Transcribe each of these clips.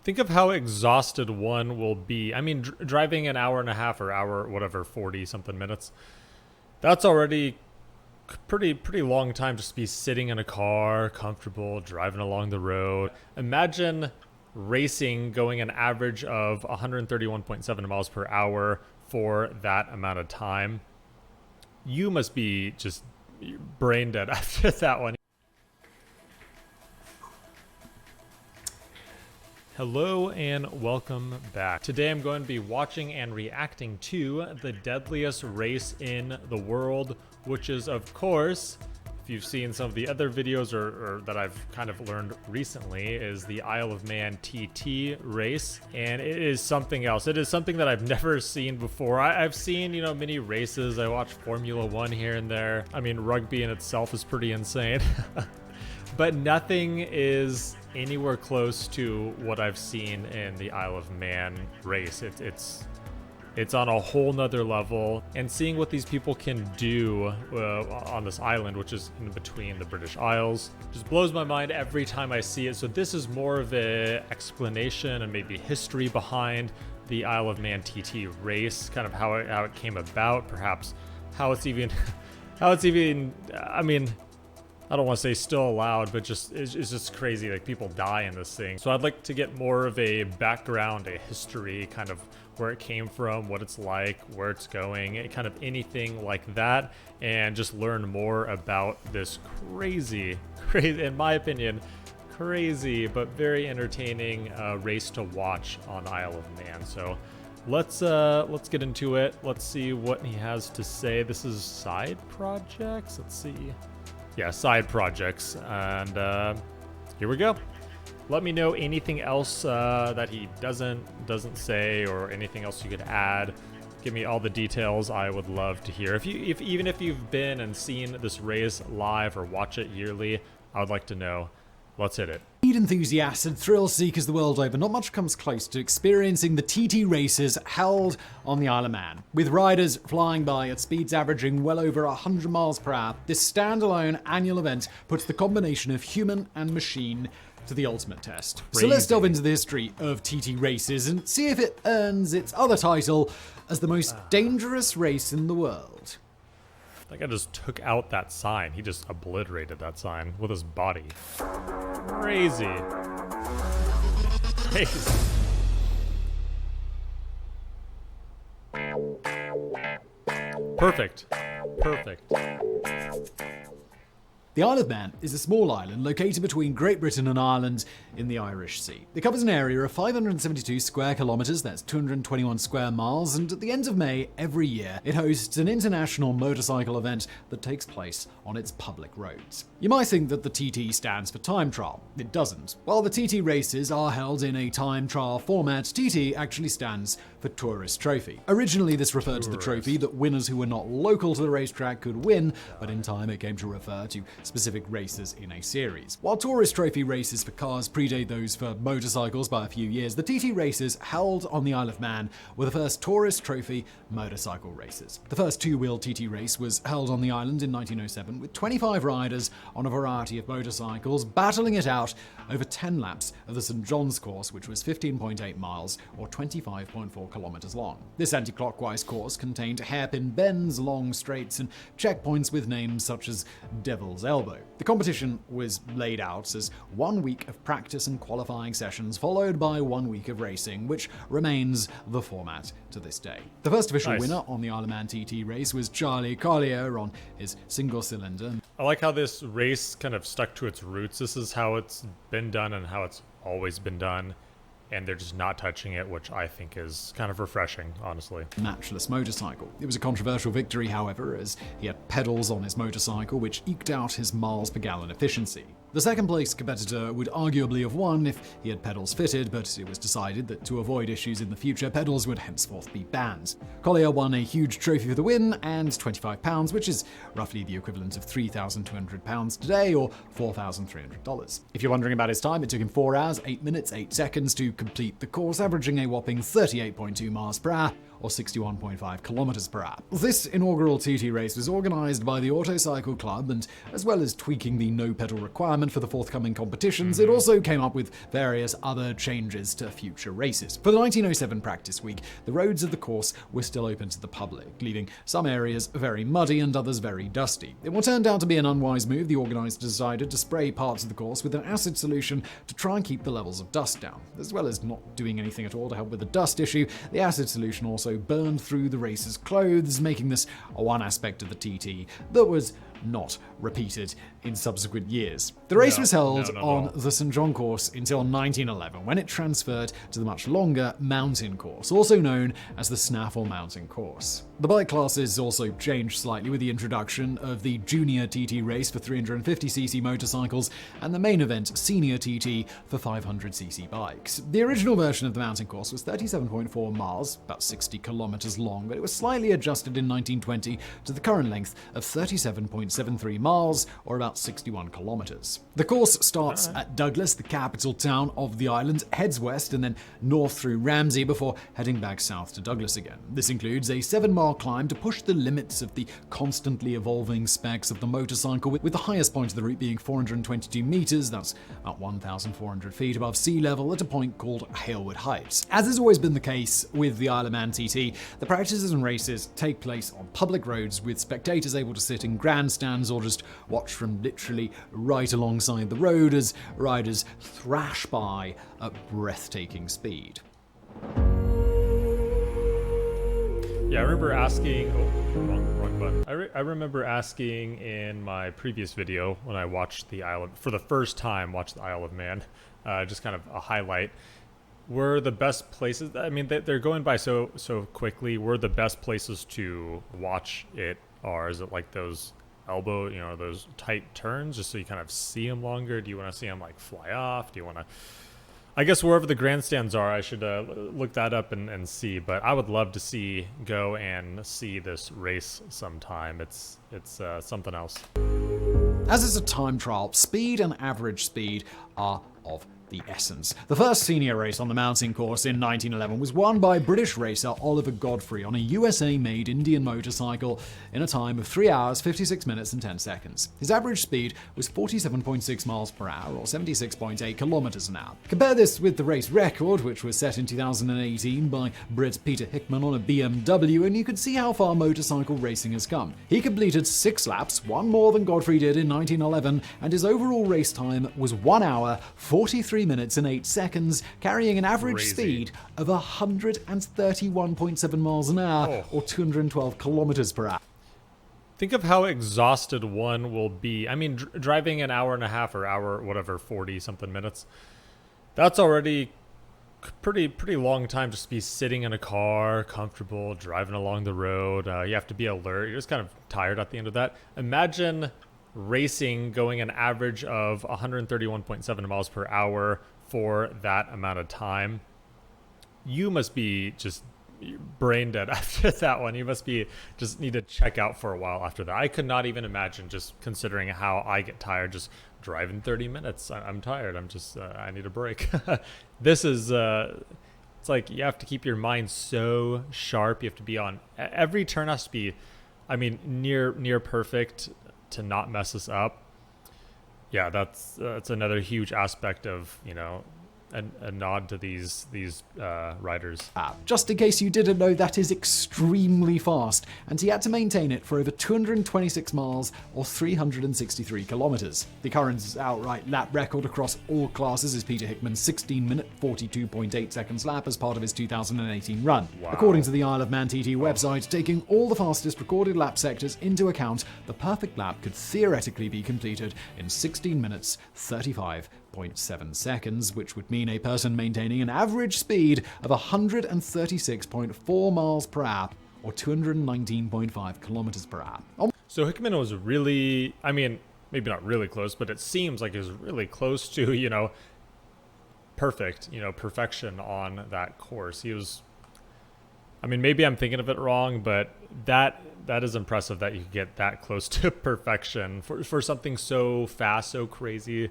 think of how exhausted one will be. I mean, driving an hour and a half or hour, whatever, 40 something minutes. That's already pretty long time just to be sitting in a car, comfortable, driving along the road. Imagine racing going an average of 131.7 miles per hour for that amount of time. You must be just brain dead after that one. Hello and welcome back. Today I'm going to be watching and reacting to the deadliest race in the world, which is, of course, if you've seen some of the other videos or that I've kind of learned recently, is the Isle of Man TT race. And it is something else. It is something that I've never seen before. I've seen, mini races. I watch Formula One here and there. I mean, rugby in itself is pretty insane. But nothing is anywhere close to what I've seen in the Isle of Man race. It's on a whole nother level, and seeing what these people can do on this island, which is in between the British Isles, just blows my mind every time I see it. So this is more of an explanation and maybe history behind the Isle of Man TT race, kind of how it came about, perhaps how it's even, I mean, I don't want to say still allowed, but it's just crazy. Like, people die in this thing. So I'd like to get more of a background, a history, kind of where it came from, what it's like, where it's going, kind of anything like that, and just learn more about this crazy, in my opinion, crazy but very entertaining race to watch on Isle of Man. So let's get into it. Let's see what he has to say. This is side projects. Let's see. Yeah, side projects, and here we go. Let me know anything else that he doesn't say, or anything else you could add. Give me all the details. I would love to hear. Even if you've been and seen this race live or watch it yearly, I would like to know. Let's hit it. Speed enthusiasts and thrill seekers the world over, not much comes close to experiencing the TT races held on the Isle of Man. With riders flying by at speeds averaging well over 100 miles per hour, this standalone annual event puts the combination of human and machine to the ultimate test. Crazy. So let's delve into the history of TT races and see if it earns its other title as the most dangerous race in the world. That guy just took out that sign. He just obliterated that sign with his body. Crazy. Crazy. Perfect. The Isle of Man is a small island located between Great Britain and Ireland in the Irish Sea. It covers an area of 572 square kilometres, that's 221 square miles, and at the end of May every year, it hosts an international motorcycle event that takes place on its public roads. You might think that the TT stands for time trial. It doesn't. While the TT races are held in a time trial format, TT actually stands for Tourist Trophy. Originally, this referred to the trophy that winners who were not local to the racetrack could win, but in time it came to refer to specific races in a series. While Tourist Trophy races for cars predate those for motorcycles by a few years, the TT races held on the Isle of Man were the first Tourist Trophy motorcycle races. The first two-wheel TT race was held on the island in 1907 with 25 riders on a variety of motorcycles battling it out over 10 laps of the St. John's course, which was 15.8 miles or 25.4 kilometers long. This anti-clockwise course contained hairpin bends, long straights, and checkpoints with names such as Devil's Elbow. The competition was laid out as 1 week of practice and qualifying sessions, followed by 1 week of racing, which remains the format to this day. The first official winner on the Isle of Man TT race was Charlie Collier on his single-cylinder. I like how this race kind of stuck to its roots. This is how it's been done and how it's always been done, and they're just not touching it, which I think is kind of refreshing, honestly. Matchless motorcycle. It was a controversial victory, however, as he had pedals on his motorcycle, which eked out his miles per gallon efficiency. The second place competitor would arguably have won if he had pedals fitted, but it was decided that to avoid issues in the future, pedals would henceforth be banned. Collier won a huge trophy for the win and £25, which is roughly the equivalent of £3,200 today, or $4,300. If you're wondering about his time, it took him 4 hours, 8 minutes, 8 seconds to complete the course, averaging a whopping 38.2 miles per hour, or 61.5 kilometers per hour. This inaugural TT race was organized by the Autocycle Club, and as well as tweaking the no-pedal requirement for the forthcoming competitions, it also came up with various other changes to future races. For the 1907 practice week, the roads of the course were still open to the public, leaving some areas very muddy and others very dusty. In what turned out to be an unwise move, the organizers decided to spray parts of the course with an acid solution to try and keep the levels of dust down. As well as not doing anything at all to help with the dust issue, the acid solution also burned through the racer's clothes, making this one aspect of the TT that was not repeated in subsequent years. The race was held on the St. John course until 1911, when it transferred to the much longer mountain course, also known as the Snaffle Mountain Course. The bike classes also changed slightly with the introduction of the Junior TT race for 350cc motorcycles and the main event Senior TT for 500cc bikes. The original version of the mountain course was 37.4 miles, about 60 kilometers long, but it was slightly adjusted in 1920 to the current length of 37.73 miles, or about 61 kilometers. The course starts at Douglas, the capital town of the island, heads west and then north through Ramsey before heading back south to Douglas again. This includes a 7-mile climb to push the limits of the constantly evolving specs of the motorcycle, with the highest point of the route being 422 meters, that's about 1,400 feet above sea level, at a point called Halewood Heights. As has always been the case with the Isle of Man TT, the practices and races take place on public roads, with spectators able to sit in grandstands or just watch from literally right alongside the road as riders thrash by at breathtaking speed. Yeah, I remember asking. Oh, wrong button. I remember asking in my previous video when I watched the for the first time, watched the Isle of Man, just kind of a highlight. Were the best places? I mean, they're going by so quickly. Were the best places to watch it, or is it like those those tight turns, just so you kind of see them longer? Do you want to see them like fly off? Do you want to? I guess wherever the grandstands are, I should look that up and see. But I would love to go and see this race sometime. It's something else. As it's a time trial, speed and average speed are of the essence. The first senior race on the mountain course in 1911 was won by British racer Oliver Godfrey on a USA-made Indian motorcycle in a time of 3 hours, 56 minutes and 10 seconds. His average speed was 47.6 miles per hour, or 76.8 kilometers an hour. Compare this with the race record, which was set in 2018 by Brit Peter Hickman on a BMW, and you can see how far motorcycle racing has come. He completed 6 laps, one more than Godfrey did in 1911, and his overall race time was 1 hour, 43 minutes and 8 seconds, carrying an average speed of 131.7 miles an hour, or 212 kilometers per hour. Think of how exhausted one will be. I mean, driving an hour and a half or hour, whatever, 40 something minutes. That's already pretty long time just to be sitting in a car, comfortable, driving along the road. You have to be alert. You're just kind of tired at the end of that. Imagine racing going an average of 131.7 miles per hour for that amount of time. You must be just brain dead after that one. You must be just need to check out for a while after that. I could not even imagine, just considering how I get tired just driving 30 minutes. I'm tired. I'm just I need a break. This is it's like you have to keep your mind so sharp. You have to be on every turn, has to be, I mean, near perfect to not mess us up. Yeah, that's another huge aspect of, a nod to these riders. Just in case you didn't know, that is extremely fast, and he had to maintain it for over 226 miles or 363 kilometers. The current outright lap record across all classes is Peter Hickman's 16-minute 42.8 seconds lap as part of his 2018 run. Wow. According to the Isle of Man TT website, taking all the fastest recorded lap sectors into account, the perfect lap could theoretically be completed in 16 minutes 35.7 seconds, which would mean a person maintaining an average speed of 136.4 miles per hour, or 219.5 kilometers per hour. So Hickman was really, I mean, maybe not really close, but it seems like he was really close to, perfect, perfection on that course. He was, I mean, maybe I'm thinking of it wrong, but that is impressive that you could get that close to perfection for something so fast, so crazy.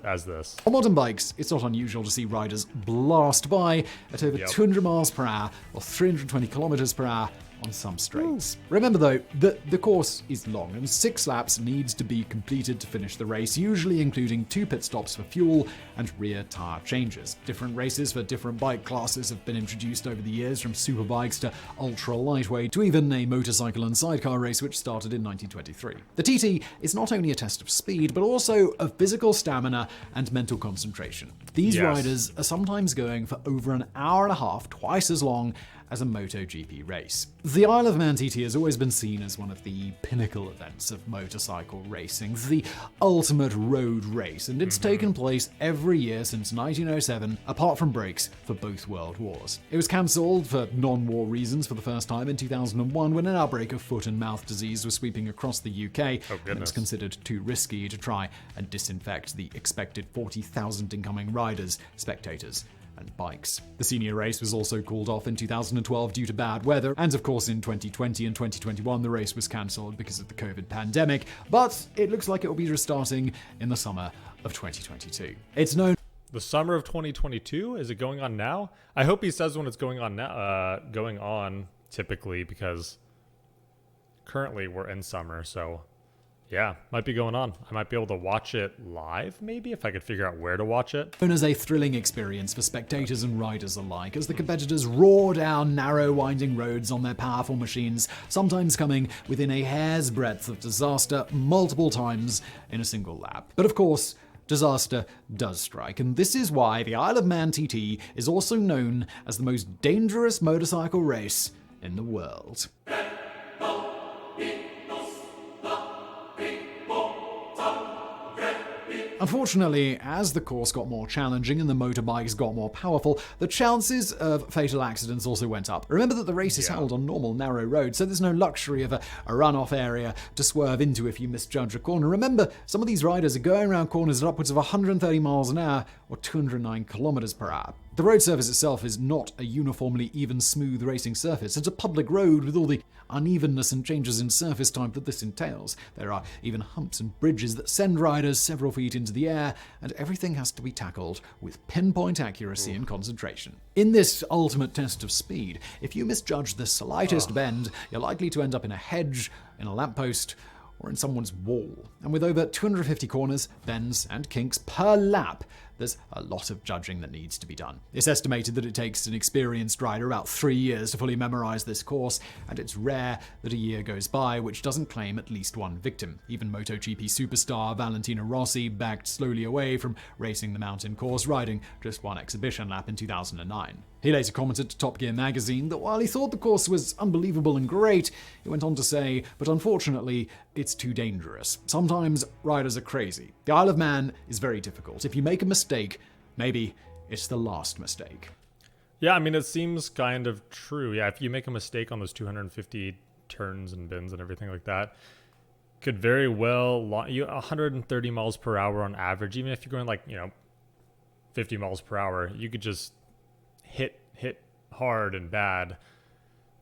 as this. On modern bikes, it's not unusual to see riders blast by at over 200 miles per hour or 320 kilometers per hour on some straights. Remember though, that the course is long and 6 laps needs to be completed to finish the race, usually including 2 pit stops for fuel and rear tire changes. Different races for different bike classes have been introduced over the years, from superbikes to ultra lightweight to even a motorcycle and sidecar race which started in 1923. The TT is not only a test of speed, but also of physical stamina and mental concentration. These riders are sometimes going for over an hour and a half, twice as long as a MotoGP race. The Isle of Man TT has always been seen as one of the pinnacle events of motorcycle racing, the ultimate road race, and it's taken place every year since 1907, apart from breaks for both world wars. It was cancelled for non-war reasons for the first time in 2001 when an outbreak of foot and mouth disease was sweeping across the UK, and it was considered too risky to try and disinfect the expected 40,000 incoming riders, spectators, and bikes. The senior race was also called off in 2012 due to bad weather, and of course in 2020 and 2021 the race was cancelled because of the COVID pandemic, but it looks like it will be restarting in the summer of 2022. It's known The summer of 2022? Is it going on now? I hope he says when it's going on now. Going on typically, because currently we're in summer, so yeah, might be going on. I might be able to watch it live, maybe, if I could figure out where to watch it. Known as a thrilling experience for spectators and riders alike, as the competitors roar down narrow, winding roads on their powerful machines, sometimes coming within a hair's breadth of disaster multiple times in a single lap. But of course, disaster does strike, and this is why the Isle of Man TT is also known as the most dangerous motorcycle race in the world. Unfortunately, as the course got more challenging and the motorbikes got more powerful, the chances of fatal accidents also went up. Remember that the race is held on normal, narrow roads, so there's no luxury of a runoff area to swerve into if you misjudge a corner. Remember, some of these riders are going around corners at upwards of 130 miles an hour or 209 kilometers per hour. The road surface itself is not a uniformly even smooth racing surface. It's a public road with all the unevenness and changes in surface type that this entails. There are even humps and bridges that send riders several feet into the air, and everything has to be tackled with pinpoint accuracy and concentration. In this ultimate test of speed, if you misjudge the slightest bend, you're likely to end up in a hedge, in a lamppost, or in someone's wall. And with over 250 corners, bends, and kinks per lap, there's a lot of judging that needs to be done. It's estimated that it takes an experienced rider about 3 years to fully memorize this course, and it's rare that a year goes by which doesn't claim at least one victim. Even MotoGP superstar Valentino Rossi backed slowly away from racing the mountain course, riding just one exhibition lap in 2009. He later commented to Top Gear magazine that while he thought the course was unbelievable and great, he went on to say, but unfortunately, it's too dangerous. Sometimes riders are crazy. The Isle of Man is very difficult. If you make a mistake, maybe it's the last mistake. Yeah, I mean, it seems kind of true. Yeah, if you make a mistake on those 250 turns and bends and everything like that, could very well, 130 miles per hour on average, even if you're going 50 miles per hour, you could just hit hard and bad.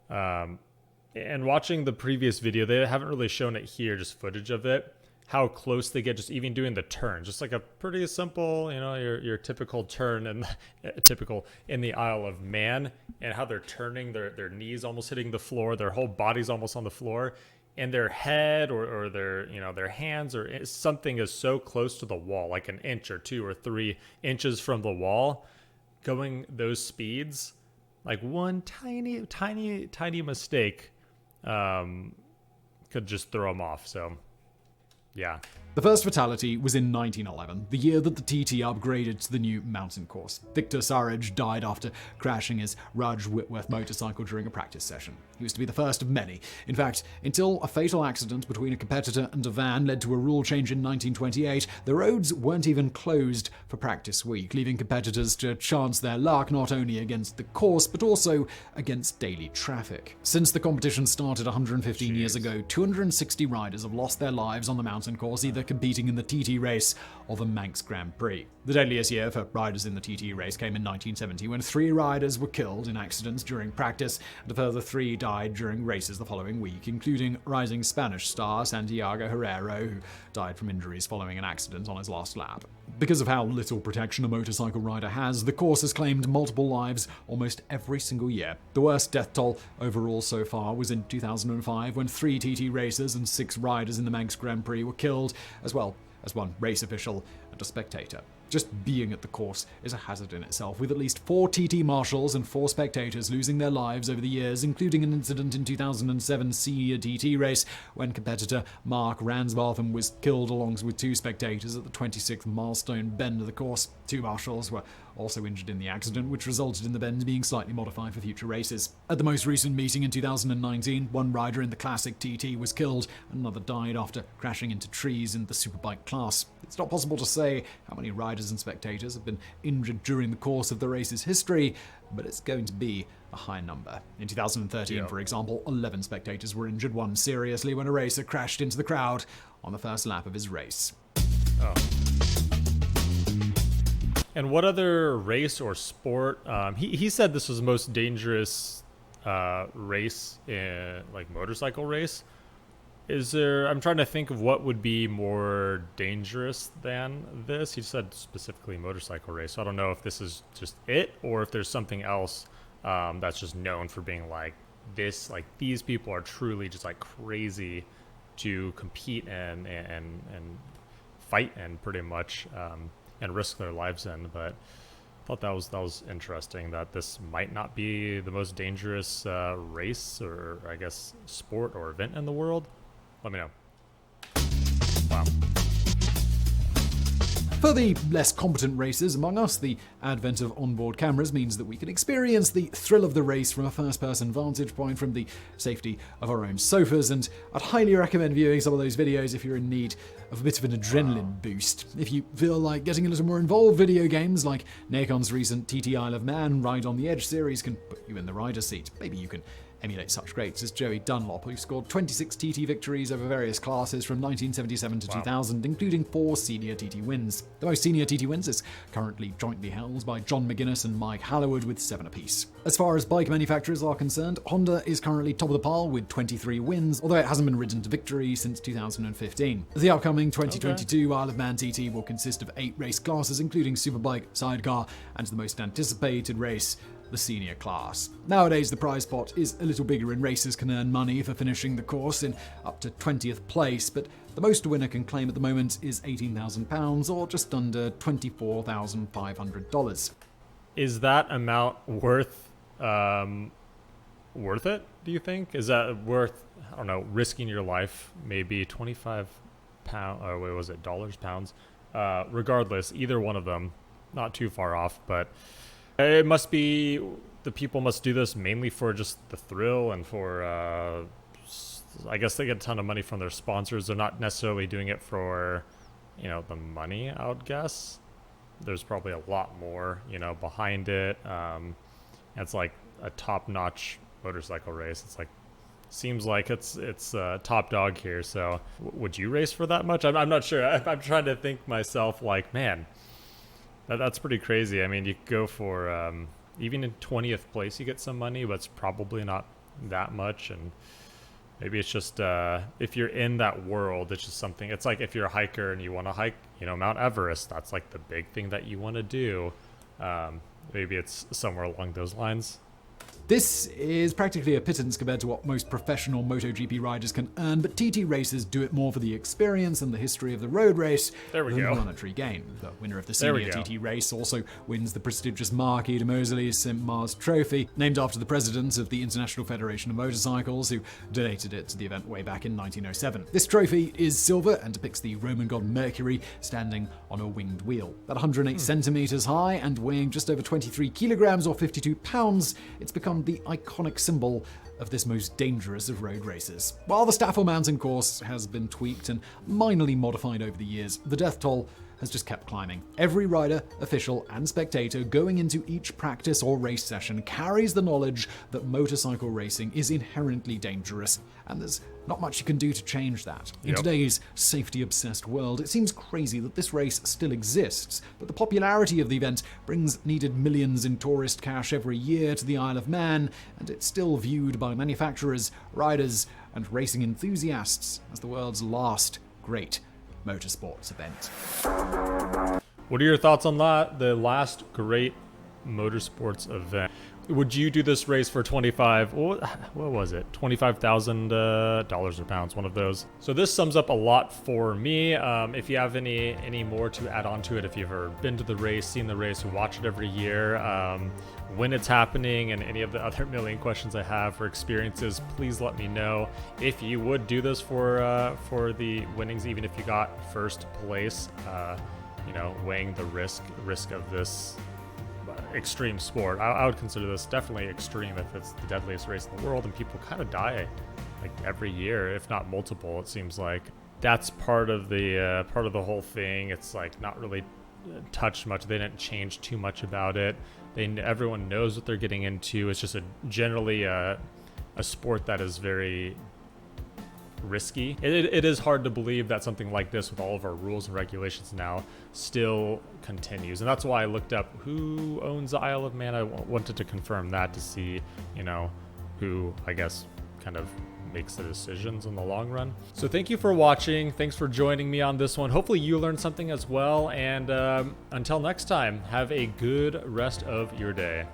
And watching the previous video, they haven't really shown it here, just footage of it, how close they get just even doing the turn. Just like a pretty simple, your typical turn and typical in the Isle of Man, and how they're turning, their knees almost hitting the floor, their whole body's almost on the floor, and their head or their hands or something is so close to the wall, like an inch or 2 or 3 inches from the wall, going those speeds, like one tiny mistake could just throw them off. So yeah. The first fatality was in 1911, the year that the TT upgraded to the new mountain course. Victor Surridge died after crashing his Rudge Whitworth motorcycle during a practice session. He was to be the first of many. In fact, until a fatal accident between a competitor and a van led to a rule change in 1928, the roads weren't even closed for practice week, leaving competitors to chance their luck not only against the course, but also against daily traffic. Since the competition started 115 years ago, 260 riders have lost their lives on the mountain course, either competing in the TT race or the Manx Grand Prix. The deadliest year for riders in the TT race came in 1970, when 3 riders were killed in accidents during practice, and a further 3 died during races the following week, including rising Spanish star Santiago Herrero, who died from injuries following an accident on his last lap. Because of how little protection a motorcycle rider has, the course has claimed multiple lives almost every single year. The worst death toll overall so far was in 2005, when 3 TT racers and 6 riders in the Manx Grand Prix were killed, as well as 1 race official and a spectator. Just being at the course is a hazard in itself, with at least 4 TT marshals and 4 spectators losing their lives over the years, including an incident in 2007 senior TT race when competitor Mark Ransbartham was killed along with 2 spectators at the 26th milestone bend of the course. 2 marshals were also injured in the accident, which resulted in the bend being slightly modified for future races. At the most recent meeting in 2019, 1 rider in the classic TT was killed and another died after crashing into trees in the Superbike class. It's not possible to say how many riders and spectators have been injured during the course of the race's history, but it's going to be a high number. In 2013, for example, 11 spectators were injured, 1 seriously, when a racer crashed into the crowd on the first lap of his race. Oh. And what other race or sport? He said this was the most dangerous race in motorcycle race. Is there? I'm trying to think of what would be more dangerous than this. He said specifically motorcycle race. So I don't know if this is just it or if there's something else that's just known for being like this. Like these people are truly just like crazy to compete and fight and pretty much. And risk their lives in, but I thought that was interesting that this might not be the most dangerous race or I guess sport or event in the world. Let me know. Wow. For the less competent racers among us, the advent of onboard cameras means that we can experience the thrill of the race from a first-person vantage point from the safety of our own sofas, and I'd highly recommend viewing some of those videos if you're in need of a bit of an adrenaline boost. If you feel like getting a little more involved, video games like Nacon's recent TT Isle of Man Ride on the Edge series can put you in the rider's seat. Maybe you can emulate such greats as Joey Dunlop, who scored 26 TT victories over various classes from 1977 to 2000, including 4 senior TT wins. The most senior TT wins is currently jointly held by John McGuinness and Mike Hallerwood with 7 apiece. As far as bike manufacturers are concerned, Honda is currently top of the pile with 23 wins, although it hasn't been ridden to victory since 2015. The upcoming 2022 Isle of Man TT will consist of 8 race classes, including Superbike, Sidecar, and the most anticipated race, the senior class. Nowadays, the prize pot is a little bigger and racers can earn money for finishing the course in up to 20th place, but the most a winner can claim at the moment is £18,000 or just under $24,500. Is that amount worth it, do you think? Is that worth, I don't know, risking your life, maybe 25 pounds, or wait, was it dollars, pounds? Regardless, either one of them, not too far off, but it must be, the people must do this mainly for just the thrill and for, I guess they get a ton of money from their sponsors. They're not necessarily doing it for, the money, I would guess. There's probably a lot more, behind it. It's like a top-notch motorcycle race. It's like, seems like it's top dog here. So would you race for that much? I'm not sure. I'm trying to think myself like, man, that's pretty crazy. I mean, you go for even in 20th place, you get some money, but it's probably not that much. And maybe it's just if you're in that world, it's just something. It's like if you're a hiker and you want to hike, Mount Everest. That's like the big thing that you want to do. Maybe it's somewhere along those lines. This is practically a pittance compared to what most professional MotoGP riders can earn, but TT racers do it more for the experience and the history of the road race than monetary gain. The winner of the senior TT race also wins the prestigious Marquis de Moseley's St. Mars Trophy, named after the president of the International Federation of Motorcycles, who donated it to the event way back in 1907. This trophy is silver and depicts the Roman god Mercury standing on a winged wheel. At 108 centimeters high and weighing just over 23 kilograms or 52 pounds, it's become the iconic symbol of this most dangerous of road races. While the Staffel Mountain course has been tweaked and minorly modified over the years, the death toll has just kept climbing. Every rider, official, and spectator going into each practice or race session carries the knowledge that motorcycle racing is inherently dangerous, and there's not much you can do to change that. In today's safety-obsessed world, it seems crazy that this race still exists, but the popularity of the event brings needed millions in tourist cash every year to the Isle of Man, and it's still viewed by manufacturers, riders, and racing enthusiasts as the world's last great motorsports event. What are your thoughts on that? The last great motorsports event. Would you do this race for what was it? $25,000 or pounds, one of those. So this sums up a lot for me. If you have any more to add on to it, if you've ever been to the race, seen the race, watch it every year, when it's happening, and any of the other million questions I have for experiences, please let me know. If you would do this for the winnings, even if you got first place, you know, weighing the risk of this extreme sport. I would consider this definitely extreme if it's the deadliest race in the world, and people kind of die like every year, if not multiple. It seems like that's part of the whole thing. It's like not really touched much. They didn't change too much about it. Everyone knows what they're getting into. It's just generally a sport that is very risky. It is hard to believe that something like this, with all of our rules and regulations now, still continues. And that's why I looked up who owns the Isle of Man. I wanted to confirm that to see, you know, who, I guess, kind of makes the decisions in the long run. So thank you for watching. Thanks for joining me on this one. Hopefully you learned something as well. And until next time, have a good rest of your day.